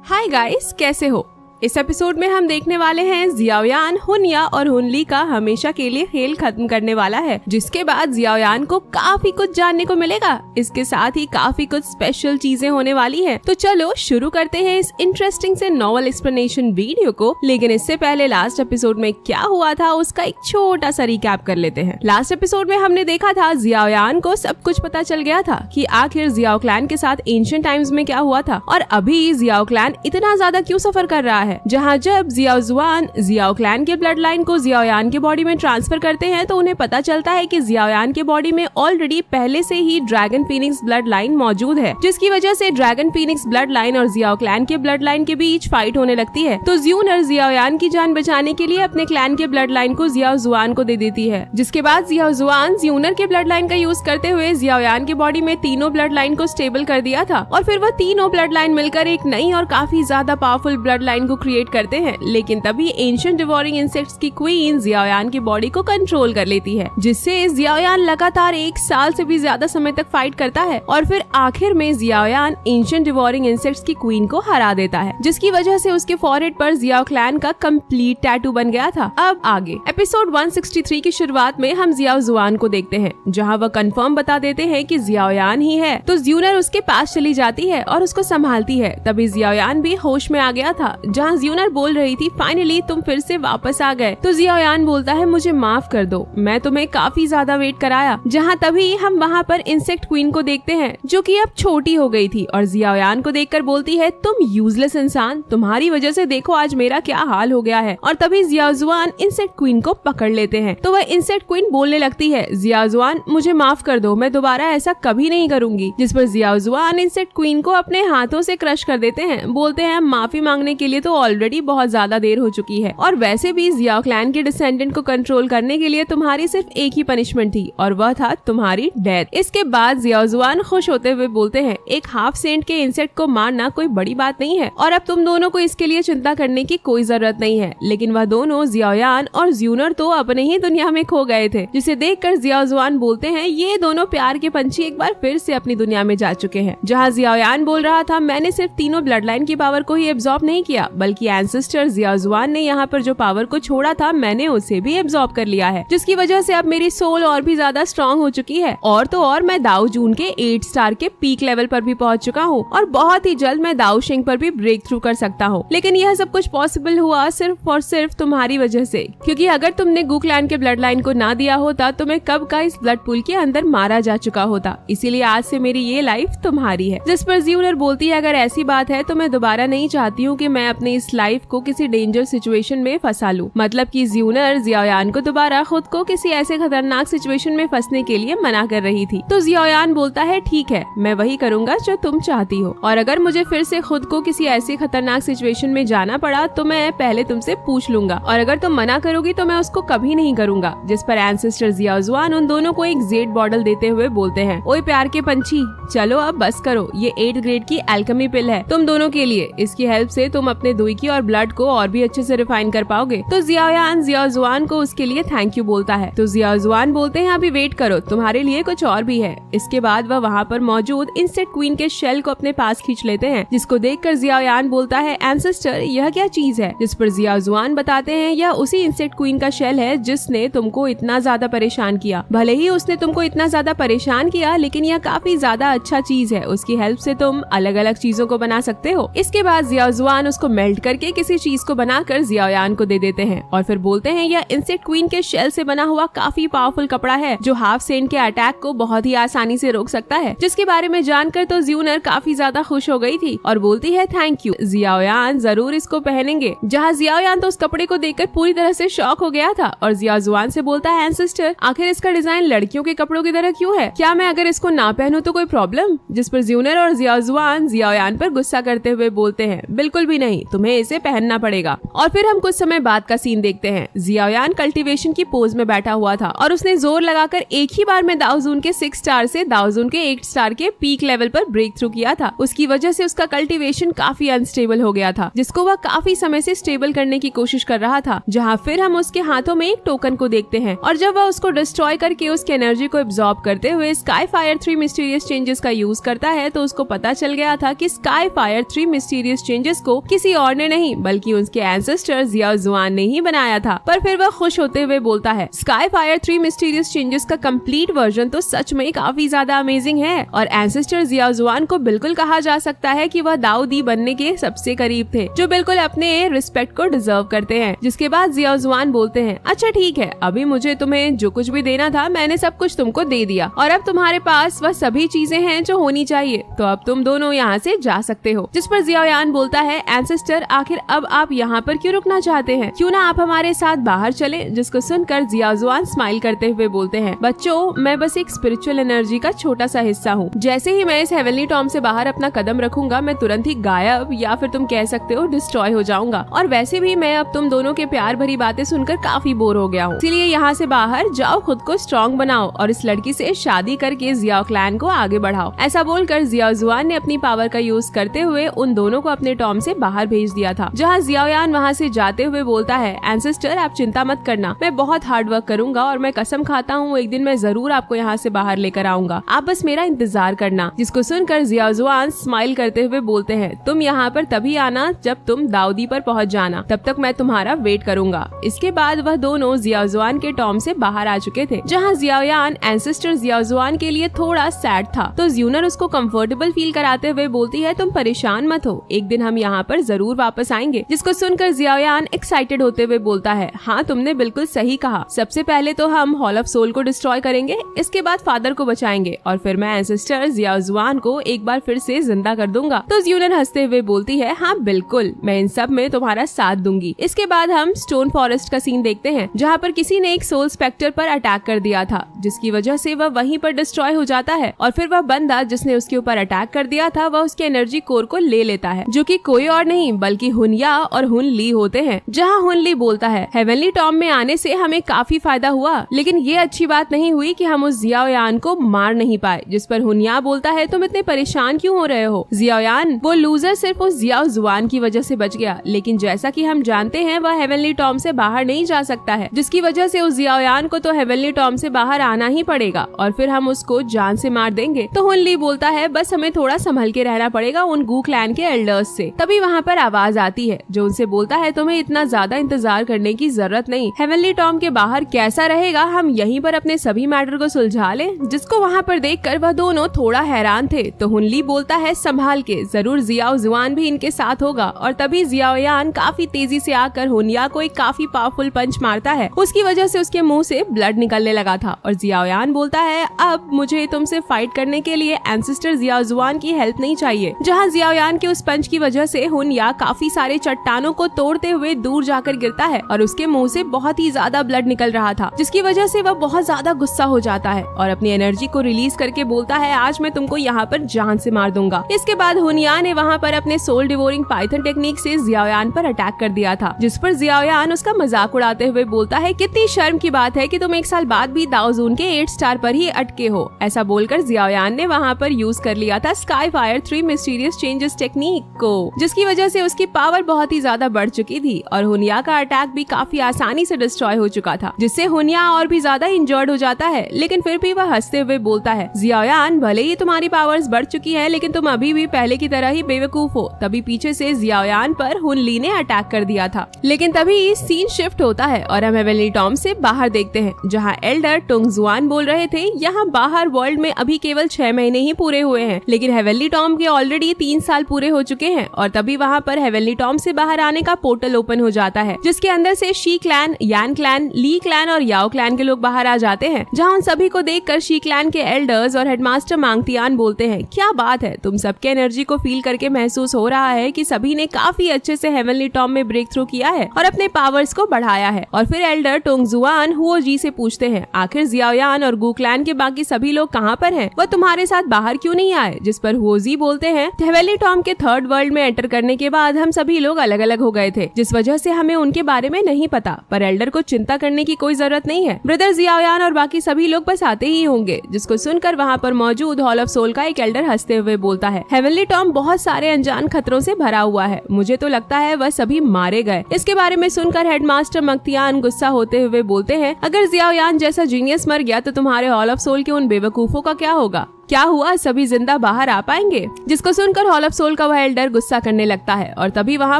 Hi guys, कैसे हो? इस एपिसोड में हम देखने वाले हैं जियाओयान हुनया और हुनली का हमेशा के लिए खेल खत्म करने वाला है, जिसके बाद जियाओयान को काफी कुछ जानने को मिलेगा। इसके साथ ही काफी कुछ स्पेशल चीजें होने वाली हैं। तो चलो शुरू करते हैं इस इंटरेस्टिंग से नॉवल एक्सप्लेनेशन वीडियो को। लेकिन इससे पहले लास्ट एपिसोड में क्या हुआ था उसका एक छोटा सा रिकैप कर लेते हैं। लास्ट एपिसोड में हमने देखा था जियाओयान को सब कुछ पता चल गया था कि आखिर जियाओ क्लैन के साथ एंशिएंट टाइम्स में क्या हुआ था और अभी जियाओ क्लैन इतना ज्यादा क्यों सफर कर रहा है। जहाँ जब जियाओ जुआन जियाओ क्लैन के ब्लड लाइन को जियाओयान के बॉडी में ट्रांसफर करते हैं तो उन्हें पता चलता है कि जियाओयान के बॉडी में ऑलरेडी पहले से ही ड्रैगन फीनिक्स ब्लड लाइन मौजूद है, जिसकी वजह से ड्रैगन फीनिक्स ब्लड लाइन और जियाओ क्लैन के ब्लड लाइन के बीच फाइट होने लगती है। तो ज्यूनर जियाओयान की जान बचाने के लिए अपने क्लैन के ब्लड लाइन को जियाओ जुआन को दे देती है, जिसके बाद जियाओ जुआन ज्यूनर के ब्लड लाइन का यूज करते हुए जियाओयान के बॉडी में तीनों ब्लड लाइन को स्टेबल कर दिया था और फिर वह तीनों ब्लड लाइन मिलकर एक नई और काफी ज्यादा पावरफुल ब्लड लाइन को क्रिएट करते हैं। लेकिन तभी एंशिएंट डिवोरिंग इंसेक्ट्स की क्वीन जियाओयान की बॉडी को कंट्रोल कर लेती है, जिससे जियाओयान लगातार 1 साल से भी ज्यादा समय तक फाइट करता है और फिर आखिर में जियाओयान एंशिएंट डिवोरिंग इंसेक्ट्स की क्वीन को हरा देता है, जिसकी वजह से उसके फॉरहेड पर जियाओ क्लैन का कंप्लीट टैटू बन गया था। अब आगे एपिसोड 163 की शुरुआत में हम जियाओ जुआन को देखते हैं, जहाँ वह कंफर्म बता देते हैं कि जियाओयान ही है। तो ज्यूनर उसके पास चली जाती है और उसको संभालती है। तभी जियाओयान भी होश में आ गया था। जहाँ ज्यूनर बोल रही थी फाइनली तुम फिर से वापस आ गए, तो जियाओयान बोलता है मुझे माफ कर दो, मैं तुम्हें काफी ज्यादा वेट कराया। जहाँ तभी हम वहाँ पर इंसेक्ट क्वीन को देखते हैं, जो कि अब छोटी हो गई थी और जियाओयान को देखकर बोलती है तुम यूजलेस इंसान, तुम्हारी वजह से देखो आज मेरा क्या हाल हो गया है। और तभी जियाओ जुआन इंसेक्ट क्वीन को पकड़ लेते हैं। तो वह इंसेक्ट क्वीन बोलने लगती है जियाओ जुआन मुझे माफ कर दो, मैं दोबारा ऐसा कभी नहीं करूंगी। जिस पर जियाओ जुआन इंसेक्ट क्वीन को अपने हाथों से क्रश कर देते हैं। बोलते हैं माफी मांगने के लिए तो ऑलरेडी बहुत ज्यादा देर हो चुकी है और वैसे भी जियाओ क्लैन के डिसेंडेंट को कंट्रोल करने के लिए तुम्हारी सिर्फ एक ही पनिशमेंट थी और वह था तुम्हारी डेथ। इसके बाद जियाओ जुआन खुश होते हुए बोलते हैं एक हाफ सेंट के इंसेक्ट को मारना कोई बड़ी बात नहीं है और अब तुम दोनों को इसके लिए चिंता करने की कोई जरूरत नहीं है। लेकिन वह दोनों जियाओयान और ज्यूनर तो अपने ही दुनिया में खो गए थे, जिसे देखकर जियाओ जुआन बोलते हैं ये दोनों प्यार के पंछी एक बार फिर से अपनी दुनिया में जा चुके हैं। जहाँ जियाओयान बोल रहा था मैंने सिर्फ तीनों ब्लड लाइन की पावर को ही एब्जॉर्ब नहीं किया, बल्कि एंसेस्टर जियाओ जुआन ने यहाँ पर जो पावर को छोड़ा था मैंने उसे भी एब्जॉर्ब कर लिया है, जिसकी वजह से अब मेरी सोल और भी ज्यादा स्ट्रांग हो चुकी है। और तो और मैं दाओ जून के 8 स्टार के पीक लेवल पर भी पहुंच चुका हूँ और बहुत ही जल्द मैं दाओ शिंग पर भी ब्रेक थ्रू कर सकता हूँ। लेकिन यह सब कुछ पॉसिबल हुआ सिर्फ और सिर्फ तुम्हारी वजह से, क्योंकि अगर तुमने गू क्लैन के ब्लड लाइन को ना दिया होता तो मैं कब का इस ब्लड पूल के अंदर मारा जा चुका होता। इसीलिए आज से मेरी ये लाइफ तुम्हारी है। जिस पर ज्यूनर बोलती है अगर ऐसी बात है तो मैं दोबारा नहीं चाहती हूँ कि मैं अपनी इस लाइफ को किसी डेंजर सिचुएशन में फंसा लूं। मतलब कि ज्यूनर जियाओयान को दोबारा खुद को किसी ऐसे खतरनाक सिचुएशन में फंसने के लिए मना कर रही थी। तो जियाओयान बोलता है ठीक है, मैं वही करूंगा जो तुम चाहती हो और अगर मुझे फिर से खुद को किसी ऐसी खतरनाक सिचुएशन में जाना पड़ा तो मैं पहले तुमसे पूछ लूंगा और अगर तुम मना करोगी तो मैं उसको कभी नहीं करूंगा। जिस पर एंसेस्टर जियाओ जुआन उन दोनों को एक जेड बॉटल देते हुए बोलते हैं ओए प्यार के पंछी, चलो अब बस करो, ये 8th ग्रेड की एल्केमी पिल है तुम दोनों के लिए। इसकी हेल्प से तुम अपने दुई और ब्लड को और भी अच्छे से रिफाइन कर पाओगे। तो जियाओयान जियाओ जुआन को उसके लिए थैंक यू बोलता है। तो जियाओ जुआन बोलते हैं अभी वेट करो, तुम्हारे लिए कुछ और भी है। इसके बाद वह वहाँ पर मौजूद इंसेक्ट क्वीन के शेल को अपने पास खींच लेते हैं, जिसको देखकर जियाओयान बोलता है एंसेस्टर यह क्या चीज है। जिस पर जियाओ जुआन बताते हैं यह उसी इंसेक्ट क्वीन का शेल है जिसने तुमको इतना ज्यादा परेशान किया। भले ही उसने तुमको इतना ज्यादा परेशान किया लेकिन यह काफी ज्यादा अच्छा चीज है, उसकी हेल्प से तुम अलग अलग चीजों को बना सकते हो। इसके बाद जियाओ जुआन उसको मेल्ट करके किसी चीज को बनाकर जियाओयान को दे देते हैं और फिर बोलते हैं यह इंसेक्ट क्वीन के शेल से बना हुआ काफी पावरफुल कपड़ा है जो हाफ सेंट के अटैक को बहुत ही आसानी से रोक सकता है। जिसके बारे में जानकर तो ज्यूनर काफी ज्यादा खुश हो गई थी और बोलती है थैंक यू, जियाओयान जरूर इसको पहनेंगे। जहाँ जियाओयान तो उस कपड़े को देखकर पूरी तरह से शॉक हो गया था और जियाओ जुआन से बोलता है एंसेस्टर आखिर इसका डिजाइन लड़कियों के कपड़ों की तरह क्यों है, क्या मैं अगर इसको ना पहनूं तो कोई प्रॉब्लम। जिस पर ज्यूनर और जियाओ जुआन जियाओयान पर गुस्सा करते हुए बोलते हैं बिल्कुल भी नहीं, तुम तुम्हें इसे पहनना पड़ेगा। और फिर हम कुछ समय बाद का सीन देखते हैं। जियाओयान कल्टीवेशन की पोज में बैठा हुआ था और उसने जोर लगाकर एक ही बार में दाओजून के 6 स्टार से दाओजून के 8 स्टार के पीक लेवल पर ब्रेक थ्रू किया था। उसकी वजह से उसका कल्टीवेशन काफी अनस्टेबल हो गया था, जिसको वह काफी समय से स्टेबल करने की कोशिश कर रहा था। जहाँ फिर हम उसके हाथों में एक टोकन को देखते हैं और जब वह उसको डिस्ट्रॉय करके उसकी एनर्जी को एब्जॉर्ब करते हुए स्काई फायर 3 मिस्टीरियस चेंजेस का यूज करता है, तो उसको पता चल गया था कि स्काई फायर 3 मिस्टीरियस चेंजेस को किसी और ने नहीं बल्कि उसके एंसेस्टर जियाओ जुआन ने ही बनाया था। पर फिर वह खुश होते हुए बोलता है, स्काई फायर 3 मिस्टीरियस चेंजेस का कंप्लीट वर्जन तो सच में काफी ज्यादा अमेजिंग है और एंसेस्टर जियाओ जुआन को बिल्कुल कहा जा सकता है कि वह दाऊ दी बनने के सबसे करीब थे, जो बिल्कुल अपने रिस्पेक्ट को डिजर्व करते हैं। जिसके बाद जियाओ जुआन बोलते हैं, अच्छा ठीक है, अभी मुझे तुम्हें जो कुछ भी देना था मैंने सब कुछ तुमको दे दिया और अब तुम्हारे पास वह सभी चीजें हैं जो होनी चाहिए, तो अब तुम दोनों यहाँ से जा सकते हो। जिस पर जियाओयान बोलता है, एंसेस्टर आखिर अब आप यहाँ पर क्यों रुकना चाहते हैं, क्यों ना आप हमारे साथ बाहर चले। जिसको सुनकर जियाओ जुआन स्माइल करते हुए बोलते हैं, बच्चों मैं बस एक स्पिरिचुअल एनर्जी का छोटा सा हिस्सा हूँ। जैसे ही मैं इस हेवनली टॉम से बाहर अपना कदम रखूंगा मैं तुरंत ही गायब या फिर तुम कह सकते हो डिस्ट्रॉय हो जाऊंगा। और वैसे भी मैं अब तुम दोनों के प्यार भरी बातें सुनकर काफी बोर हो गया हूँ, इसीलिए यहाँ से बाहर जाओ, खुद को स्ट्रॉन्ग बनाओ और इस लड़की से शादी करके जियाओ क्लैन को आगे बढ़ाओ। ऐसा बोलकर जियाओ जुआन ने अपनी पावर का यूज करते हुए उन दोनों को अपने टॉम से बाहर भेज दिया था। जहाँ जियाओयान वहाँ से जाते हुए बोलता है, एंसेस्टर आप चिंता मत करना, मैं बहुत हार्ड वर्क करूंगा और मैं कसम खाता हूँ एक दिन मैं जरूर आपको यहाँ से बाहर लेकर आऊंगा, आप बस मेरा इंतजार करना। जिसको सुनकर जियाओ जुआन स्माइल करते हुए बोलते हैं, तुम यहाँ पर तभी आना जब तुम दाऊदी पर पहुँच जाना, तब तक मैं तुम्हारा वेट करूंगा। इसके बाद वह दोनों जियाओ जुआन के टॉम से बाहर आ चुके थे। जहाँ जियाओयान एंसेस्टर जियाओ जुआन के लिए थोड़ा सैड था, तो ज्यूनर उसको कंफर्टेबल फील कराते हुए बोलती है, तुम परेशान मत हो, एक दिन हम यहाँ पर जरूर वापस आएंगे। जिसको सुनकर जियाओयान एक्साइटेड होते हुए बोलता है, हाँ तुमने बिल्कुल सही कहा, सबसे पहले तो हम हॉल ऑफ सोल को डिस्ट्रॉय करेंगे, इसके बाद फादर को बचाएंगे और फिर मैं एंसेस्टर जियाओ जुआन को एक बार फिर से जिंदा कर दूंगा। तो ज्यूनर हंसते हुए बोलती है, हाँ बिल्कुल, मैं इन सब में तुम्हारा साथ दूंगी। इसके बाद हम स्टोन फॉरेस्ट का सीन देखते हैं, जहाँ पर किसी ने एक सोल स्पेक्टर पर अटैक कर दिया था, जिसकी वजह से वह वहीं पर डिस्ट्रॉय हो जाता है और फिर वह बंदा जिसने उसके ऊपर अटैक कर दिया था वह उसके एनर्जी कोर को ले लेता है, जो कि कोई और नहीं बल्कि हुनिया और हुन ली होते हैं। जहाँ हुन ली बोलता है, हेवनली टॉम में आने से हमें काफी फायदा हुआ, लेकिन ये अच्छी बात नहीं हुई कि हम उस जियाओयान को मार नहीं पाए। जिस पर हुनिया बोलता है, तुम इतने परेशान क्यों हो रहे हो, जियाओयान वो लूजर सिर्फ उस जियाओ जुआन की वजह से बच गया, लेकिन जैसा कि हम जानते हैं वह हेवनली टॉम से बाहर नहीं जा सकता है, जिसकी वजह से उस जियाओयान को तो हेवनली टॉम से बाहर आना ही पड़ेगा और फिर हम उसको जान से मार देंगे। तो हुन ली बोलता है, बस हमें थोड़ा संभल के रहना पड़ेगा उन गू क्लैन के एल्डर्स से। तभी वहाँ पर आवाज आती है जो उनसे बोलता है, तुम्हें इतना ज्यादा इंतजार करने की जरूरत नहीं, हेवनली टॉम के बाहर कैसा रहेगा, हम यहीं पर अपने सभी मैटर को सुलझा लें। जिसको वहाँ पर देखकर वह दोनों थोड़ा हैरान थे। तो हुन ली बोलता है, संभाल के, जरूर जियाओ जुआन भी इनके साथ होगा। और तभी जियाओयान काफी तेजी से आकर हुनिया को एक काफी पावरफुल पंच मारता है, उसकी वजह से उसके मुंह से ब्लड निकलने लगा था और जियाओयान बोलता है, अब मुझे तुमसे फाइट करने के लिए एंसेस्टर जियाओ जुआन की हेल्प नहीं चाहिए। जहाँ जियाओयान के उस पंच की वजह से हुनिया काफी सारे चट्टानों को तोड़ते हुए दूर जाकर गिरता है और उसके मुंह से बहुत ही ज्यादा ब्लड निकल रहा था, जिसकी वजह से वह बहुत ज्यादा गुस्सा हो जाता है और अपनी एनर्जी को रिलीज करके बोलता है, आज मैं तुमको यहाँ पर जान से मार दूंगा। इसके बाद हुनिया ने वहाँ पर अपने सोल डिवोरिंग पाइथन टेक्निक से जियाओयान पर अटैक कर दिया था, जिस पर जियाओयान उसका मजाक उड़ाते हुए बोलता है, कितनी शर्म की बात है कि तुम एक साल बाद भी दाओजून के 8 स्टार पर ही अटके हो। ऐसा बोलकर जियाओयान ने वहाँ पर यूज कर लिया था sky fire 3 mysterious changes technique को, जिसकी वजह से उसकी पावर बहुत ही ज्यादा बढ़ चुकी थी और हुनिया का अटैक भी काफी आसानी से डिस्ट्रॉय हो चुका था, जिससे हुनिया और भी ज्यादा इंजर्ड हो जाता है। लेकिन फिर भी वह हंसते हुए बोलता है, जियाओयान भले ही तुम्हारी पावर्स बढ़ चुकी है लेकिन तुम अभी भी पहले की तरह ही बेवकूफ हो। तभी पीछे से जियाओयान पर हुन ली ने अटैक कर दिया था। लेकिन तभी सीन शिफ्ट होता है और हम हेवनली टॉम से बाहर देखते हैं, जहाँ एल्डर टोंग जुआन बोल रहे थे, यहाँ बाहर वर्ल्ड में अभी केवल 6 महीने ही पूरे हुए हैं, लेकिन हेवनली टॉम के ऑलरेडी 3 साल पूरे हो चुके हैं। और तभी वहाँ पर हेवनली टॉम से बाहर आने का पोर्टल ओपन हो जाता है, जिसके अंदर से शी क्लैन, यान क्लैन, ली क्लैन और याओ क्लैन के लोग बाहर आ जाते हैं। जहाँ उन सभी को देखकर शी क्लैन के एल्डर्स और हेडमास्टर मांगतियान बोलते हैं, क्या बात है, तुम सबके एनर्जी को फील करके महसूस हो रहा है कि सभी ने काफी अच्छे से हेवनली टॉम में ब्रेक थ्रू किया है और अपने पावर्स को बढ़ाया है। और फिर एल्डर टोंग जुआन हुओ जी से पूछते हैं, आखिर जियाओयान और गू क्लैन के बाकी सभी लोग कहाँ पर हैं? वह तुम्हारे साथ बाहर क्यों नहीं आए? जिस पर हुओ जी बोलते हैं, हेवनली टॉम के 3rd वर्ल्ड में एंटर करने के बाद बाद हम सभी लोग अलग अलग हो गए थे, जिस वजह से हमें उनके बारे में नहीं पता। पर एल्डर को चिंता करने की कोई जरूरत नहीं है, ब्रदर जियाओयान और बाकी सभी लोग बस आते ही होंगे। जिसको सुनकर वहाँ पर मौजूद हॉल ऑफ सोल का एक एल्डर हंसते हुए बोलता है, हेवनली टॉम बहुत सारे अनजान खतरों से भरा हुआ है, मुझे तो लगता है वह सभी मारे गए। इसके बारे में सुनकर हेडमास्टर मंगतियान गुस्सा होते हुए बोलते हैं, अगर जियाओयान जैसा जीनियस मर गया तो तुम्हारे हॉल ऑफ सोल के उन बेवकूफों का क्या होगा? क्या हुआ, सभी जिंदा बाहर आ पाएंगे? जिसको सुनकर हॉल ऑफ सोल का वह एल्डर गुस्सा करने लगता है और तभी वहाँ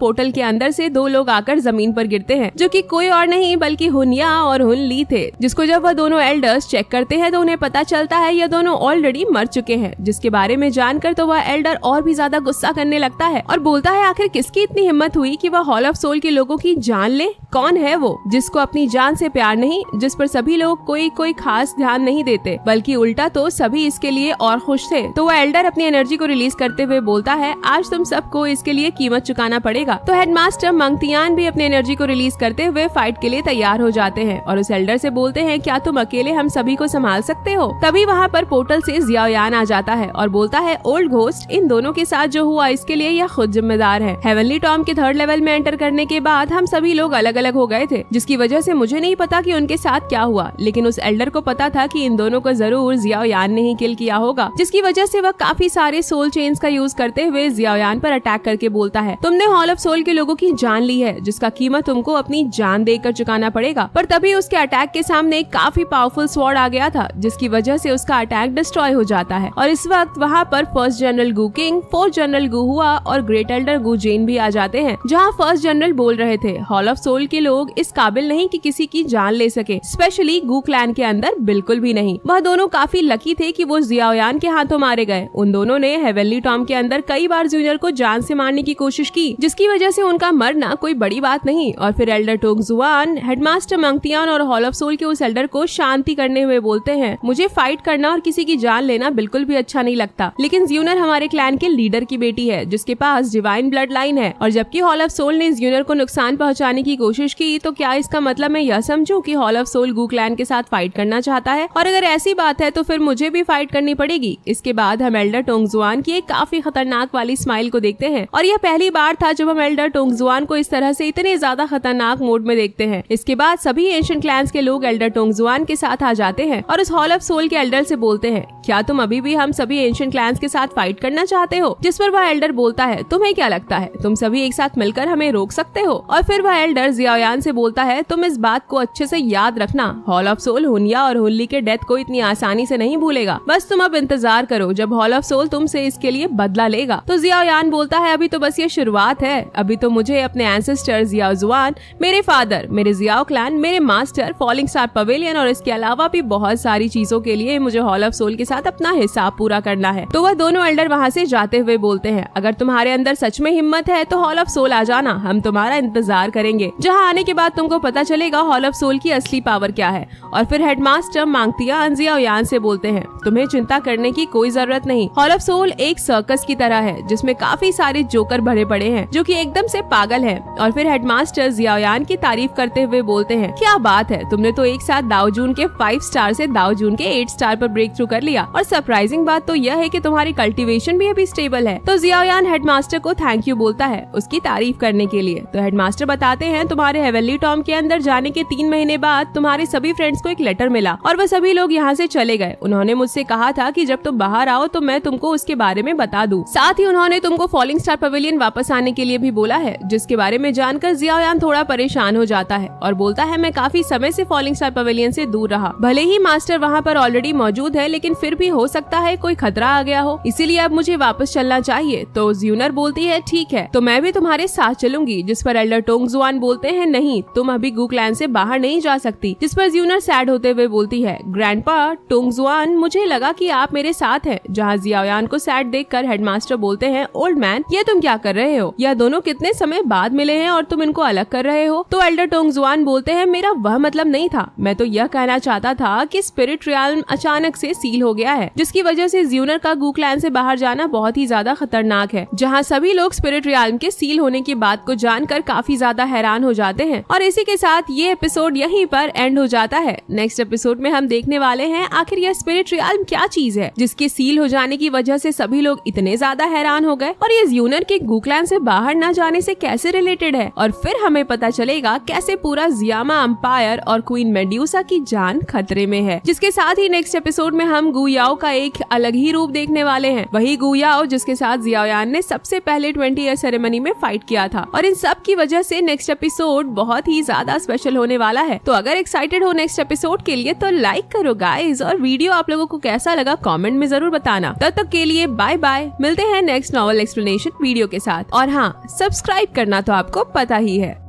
पोर्टल के अंदर से दो लोग आकर जमीन पर गिरते हैं, जो कि कोई और नहीं बल्कि हुनिया और हुन ली थे। जिसको जब वह दोनों एल्डर्स चेक करते हैं तो उन्हें पता चलता है ये दोनों ऑलरेडी मर चुके हैं। जिसके बारे में जानकर तो वह एल्डर और भी ज्यादा गुस्सा करने लगता है और बोलता है, आखिर किसकी इतनी हिम्मत हुई कि वह हॉल ऑफ सोल के लोगों की जान ले? कौन है वो जिसको अपनी जान से प्यार नहीं, जिस पर सभी लोग कोई खास ध्यान नहीं देते, बल्कि उल्टा तो सभी इसके लिए और खुश थे। तो वह एल्डर अपनी एनर्जी को रिलीज करते हुए बोलता है, आज तुम सबको इसके लिए कीमत चुकाना पड़ेगा। तो हेडमास्टर मंगतियान भी अपनी एनर्जी को रिलीज करते हुए फाइट के लिए तैयार हो जाते हैं और उस एल्डर से बोलते हैं, क्या तुम अकेले हम सभी को संभाल सकते हो? तभी वहाँ पर पोर्टल से जियाओयान आ जाता है और बोलता है, ओल्ड घोस्ट, इन दोनों के साथ जो हुआ इसके लिए यह खुद जिम्मेदार है। हेवनली टॉम के 3rd लेवल में एंटर करने के बाद हम सभी लोग अलग अलग हो गए थे, जिसकी वजह से मुझे नहीं पता कि उनके साथ क्या हुआ, लेकिन उस एल्डर को पता था कि इन दोनों को जरूर जियाओयान ने ही किल किया होगा। जिसकी वजह से वह काफी सारे सोल चेन्स का यूज करते हुए जियाओयान पर अटैक करके बोलता है, तुमने हॉल ऑफ सोल के लोगों की जान ली है, जिसका कीमत तुमको अपनी जान देकर चुकाना पड़ेगा। पर तभी उसके अटैक के सामने एक काफी पावरफुल स्वॉर्ड आ गया था, जिसकी वजह से उसका अटैक डिस्ट्रॉय हो जाता है। और इस वक्त वहाँ पर 1st जनरल गु किंग, 4th जनरल गु हुआ और ग्रेट एल्डर गु जेन भी आ जाते हैं। जहाँ 1st जनरल बोल रहे थे, हॉल ऑफ सोल के लोग इस काबिल नहीं कि किसी की जान ले सके, स्पेशली गु क्लैन के अंदर बिल्कुल भी नहीं। वह दोनों काफी लकी थे कि वो जियाओयान के हाथों मारे गए। उन दोनों ने हेवनली टॉम के अंदर कई बार जूनियर को जान से मारने की कोशिश की, जिसकी वजह से उनका मरना कोई बड़ी बात नहीं। और फिर एल्डर टोंगजुआन, हेडमास्टर मंगतियान और हॉल ऑफ सोल के उस एल्डर को शांति करने हुए बोलते हैं, मुझे फाइट करना और किसी की जान लेना बिल्कुल भी अच्छा नहीं लगता, लेकिन ज्यूनर हमारे क्लैन के लीडर की बेटी है, जिसके पास डिवाइन ब्लड लाइन है, और जबकि हॉल ऑफ सोल ने ज्यूनर को नुकसान पहुंचाने की कोशिश की, तो क्या इसका मतलब मैं यह समझूं कि हॉल ऑफ सोल गु क्लैन के साथ फाइट करना चाहता है? और अगर ऐसी बात है तो फिर मुझे भी फाइट करनी पड़ेगी। इसके बाद हम एल्डर टोंगजुआन की एक काफी खतरनाक वाली स्माइल को देखते हैं, और यह पहली बार था जब हम एल्डर टोंगजुआन को इस तरह से इतने ज्यादा खतरनाक मोड में देखते हैं। इसके बाद सभी एंशिएंट क्लैंस के लोग एल्डर टोंगजुआन के साथ आ जाते हैं और उस हॉल ऑफ सोल के एल्डर से बोलते हैं, क्या तुम अभी भी हम सभी एंशिएंट क्लैंस के साथ फाइट करना चाहते हो? जिस पर वह एल्डर बोलता है, तुम्हें क्या लगता है तुम सभी एक साथ मिलकर हमें रोक सकते हो? और फिर वह एल्डर जियाओयान से बोलता है, तुम इस बात को अच्छे से याद रखना, हॉल ऑफ सोल हुनिया और हुनली के डेथ को इतनी आसानी से नहीं भूलेगा, बस तुम अब इंतजार करो जब हॉल ऑफ सोल तुमसे इसके लिए बदला लेगा। तो जियाओयान बोलता है, अभी तो बस ये शुरुआत है, अभी तो मुझे अपने एंसेस्टर जियाओजुआन, मेरे फादर, मेरे जियाओ क्लैन, मेरे मास्टर, फॉलिंग स्टार पवेलियन और इसके अलावा भी बहुत सारी चीजों के लिए मुझे हॉल ऑफ सोल के साथ अपना हिसाब पूरा करना है। तो वह दोनों एल्डर वहाँ से जाते हुए बोलते हैं, अगर तुम्हारे अंदर सच में हिम्मत है तो हॉल ऑफ सोल आ जाना, हम तुम्हारा इंतजार करेंगे, जहाँ आने के बाद तुमको पता चलेगा हॉल ऑफ सोल की असली पावर क्या है। और फिर हेडमास्टर मांगतियान जियाओयान से बोलते हैं, तुम्हें चिंता करने की कोई जरूरत नहीं, हॉल ऑफ सोल एक सर्कस की तरह है जिसमें काफी सारे जोकर भरे पड़े हैं जो कि एकदम से पागल हैं। और फिर हेडमास्टर जियाओयान की तारीफ करते हुए बोलते हैं, क्या बात है, तुमने तो एक साथ दाओ जून के 5 स्टार से दाओ जून के 8 स्टार पर ब्रेक थ्रू कर लिया, और सरप्राइजिंग बात तो यह है कि तुम्हारी कल्टीवेशन भी अभी स्टेबल है। तो जियाओयान हेडमास्टर को थैंक यू बोलता है उसकी तारीफ करने के लिए। तो हेडमास्टर बताते हैं, तुम्हारे हेवनली टॉम के अंदर जाने के 3 महीने बाद तुम्हारे सभी फ्रेंड्स को एक लेटर मिला और वह सभी लोग यहाँ से चले गए। उन्होंने मुझसे कहा था कि जब तुम बाहर आओ तो मैं तुमको उसके बारे में बता दूं। साथ ही उन्होंने तुमको फॉलिंग स्टार पवेलियन वापस आने के लिए भी बोला है, जिसके बारे में जानकर जियाओयान थोड़ा परेशान हो जाता है और बोलता है, मैं काफी समय से फॉलिंग स्टार पवेलियन से दूर रहा, भले ही मास्टर वहाँ पर ऑलरेडी मौजूद है, लेकिन फिर भी हो सकता है कोई खतरा आ गया हो, इसीलिए अब मुझे वापस चलना चाहिए। तो ज्यूनर बोलती है, ठीक है, तो मैं भी तुम्हारे साथ चलूंगी। जिस पर एल्डर टोंगजुआन बोलते हैं, नहीं, तुम अभी गु क्लैन से बाहर नहीं जा सकती। जिस पर ज्यूनर सैड होते हुए बोलती है, ग्रैंडपा टोंगजुआन, मुझे लगा कि आप मेरे साथ हैं। जहाँ जियाओयान को सैड देखकर हेडमास्टर बोलते हैं, ओल्ड मैन, ये तुम क्या कर रहे हो? यह दोनों कितने समय बाद मिले हैं और तुम इनको अलग कर रहे हो? तो एल्डर टोंगजुआन बोलते हैं, मेरा वह मतलब नहीं था, मैं तो यह कहना चाहता था कि स्पिरिट रियल्म अचानक से सील हो गया है, जिसकी वजह से ज्यूनर का गु क्लैन से बाहर जाना बहुत ही ज्यादा खतरनाक है। जहाँ सभी लोग स्पिरिट रियल्म के सील होने की बात को जानकर काफी ज्यादा हैरान हो जाते हैं। और इसी के साथ ये एपिसोड यहीं पर एंड हो जाता है। नेक्स्ट एपिसोड में हम देखने वाले हैं आखिर यह स्पिरिट रियल्म क्या चीज है जिसके सील हो जाने की वजह से सभी लोग इतने ज्यादा हैरान हो गए, और ये यूनर के गुक्लैन से बाहर न जाने से कैसे रिलेटेड है। और फिर हमें पता चलेगा कैसे पूरा जियामा एम्पायर और क्वीन मेड्यूसा की जान खतरे में है। जिसके साथ ही नेक्स्ट एपिसोड में हम गु याओ का एक अलग ही रूप देखने वाले हैं, वही गु याओ जिसके साथ जियाओयान ने सबसे पहले 20 ईयर सेरेमनी में फाइट किया था। और इन सब की वजह से नेक्स्ट एपिसोड बहुत ही ज्यादा स्पेशल होने वाला है। तो अगर एक्साइटेड हो नेक्स्ट एपिसोड के लिए तो लाइक करो गाइस, और वीडियो आप लोगों को कैसा लगा कमेंट में जरूर बताना। तब तक के लिए बाय बाय, मिलते हैं नेक्स्ट नॉवल एक्सप्लेनेशन वीडियो के साथ। और हाँ, सब्सक्राइब करना तो आपको पता ही है।